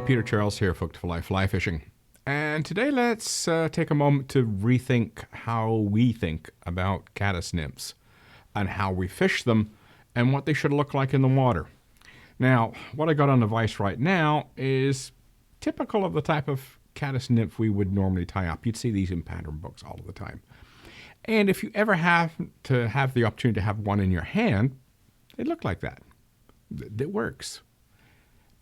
Peter Charles here, Folk to Fly Fly Fishing. And today let's take a moment to rethink how we think about caddis nymphs and how we fish them and what they should look like in the water. Now, what I got on the vise right now is typical of the type of caddis nymph we would normally tie up. You'd see these in pattern books all the time. And if you ever have to have the opportunity to have one in your hand, they look like that. It works.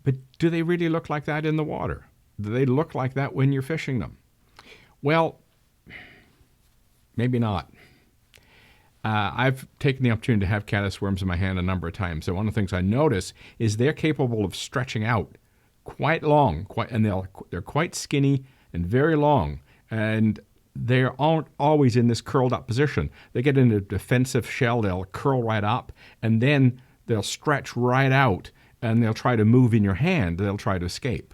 But do they really look like that in the water? Do they look like that when you're fishing them? Well, maybe not. I've taken the opportunity to have caddis worms in my hand a number of times. So one of the things I notice is they're capable of stretching out quite long, and they're quite skinny and very long. And they aren't always in this curled up position. They get in a defensive shell, they'll curl right up, and then they'll stretch right out, and they'll try to move in your hand. They'll try to escape.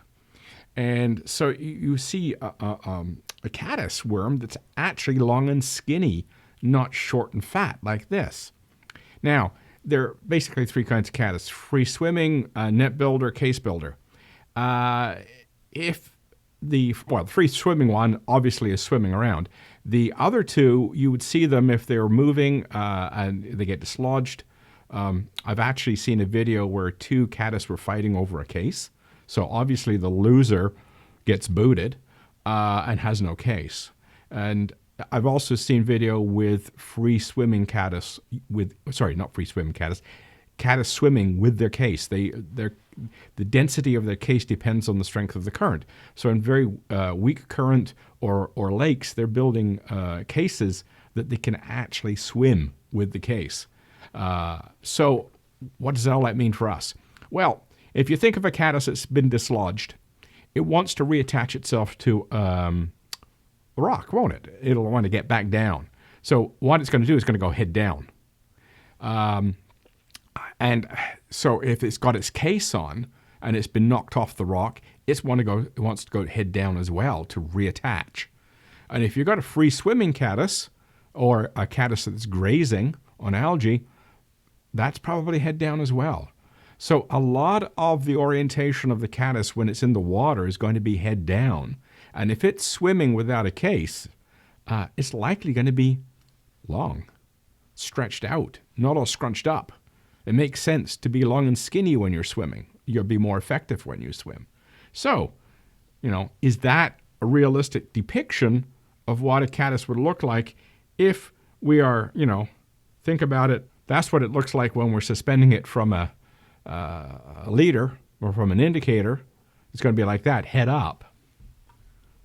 And so you see a caddis worm that's actually long and skinny, not short and fat like this. Now, there are basically three kinds of caddis: free swimming, net builder, case builder. The free swimming one obviously is swimming around. The other two, you would see them if they're moving and they get dislodged. I've actually seen a video where two caddis were fighting over a case. So obviously the loser gets booted and has no case. And I've also seen video with free swimming caddis caddis swimming with their case. The density of their case depends on the strength of the current. So in very weak current or lakes, they're building cases that they can actually swim with the case. So what does all that mean for us? Well, if you think of a caddis that's been dislodged, it wants to reattach itself to a rock, won't it? It'll want to get back down. So what it's going to do is going to go head down. And so if it's got its case on and it's been knocked off the rock, it wants to go head down as well to reattach. And if you've got a free swimming caddis or a caddis that's grazing on algae, that's probably head down as well. So a lot of the orientation of the caddis when it's in the water is going to be head down. And if it's swimming without a case, it's likely going to be long, stretched out, not all scrunched up. It makes sense to be long and skinny when you're swimming. You'll be more effective when you swim. So, is that a realistic depiction of what a caddis would look like if we are, think about it. That's what it looks like when we're suspending it from a leader or from an indicator. It's going to be like that, head up.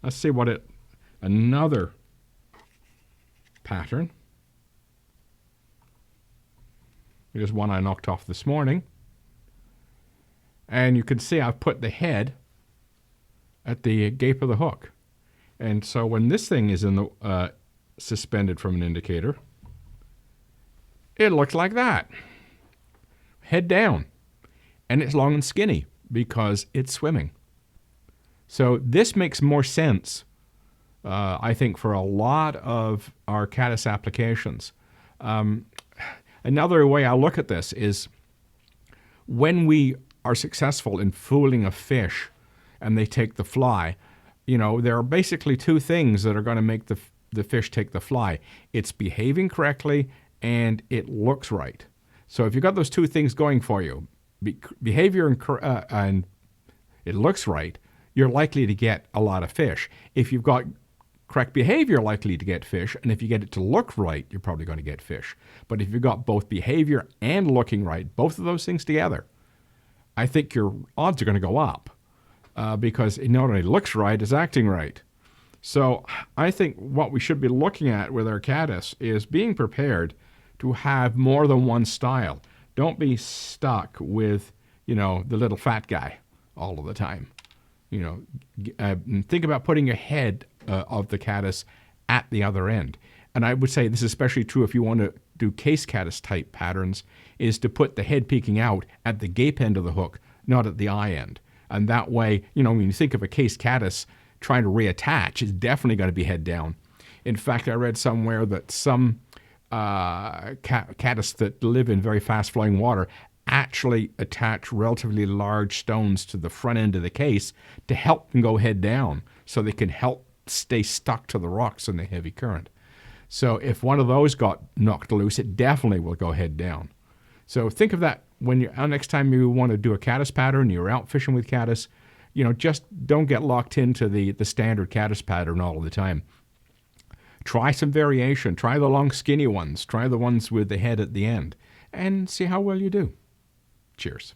Let's see another pattern. Here's one I knocked off this morning. And you can see I've put the head at the gape of the hook. And so when this thing is in the suspended from an indicator, it looks like that. Head down. And it's long and skinny because it's swimming. So this makes more sense, I think, for a lot of our caddis applications. Another way I look at this is when we are successful in fooling a fish and they take the fly, there are basically two things that are going to make the fish take the fly. It's behaving correctly and it looks right. So if you've got those two things going for you, behavior and it looks right, you're likely to get a lot of fish. If you've got correct behavior, likely to get fish, and if you get it to look right, you're probably going to get fish. But if you've got both behavior and looking right, both of those things together, I think your odds are going to go up because it not only looks right, it's acting right. So I think what we should be looking at with our caddis is being prepared to have more than one style. Don't be stuck with, the little fat guy all of the time. Think about putting your head of the caddis at the other end. And I would say this is especially true if you want to do case caddis type patterns, is to put the head peeking out at the gape end of the hook, not at the eye end. And that way, when you think of a case caddis trying to reattach, it's definitely going to be head down. In fact, I read somewhere that some caddis that live in very fast flowing water actually attach relatively large stones to the front end of the case to help them go head down so they can help stay stuck to the rocks in the heavy current. So if one of those got knocked loose, it definitely will go head down. So think of that when you're next time you want to do a caddis pattern, you're out fishing with caddis, just don't get locked into the standard caddis pattern all the time. Try some variation. Try the long skinny ones. Try the ones with the head at the end and see how well you do. Cheers.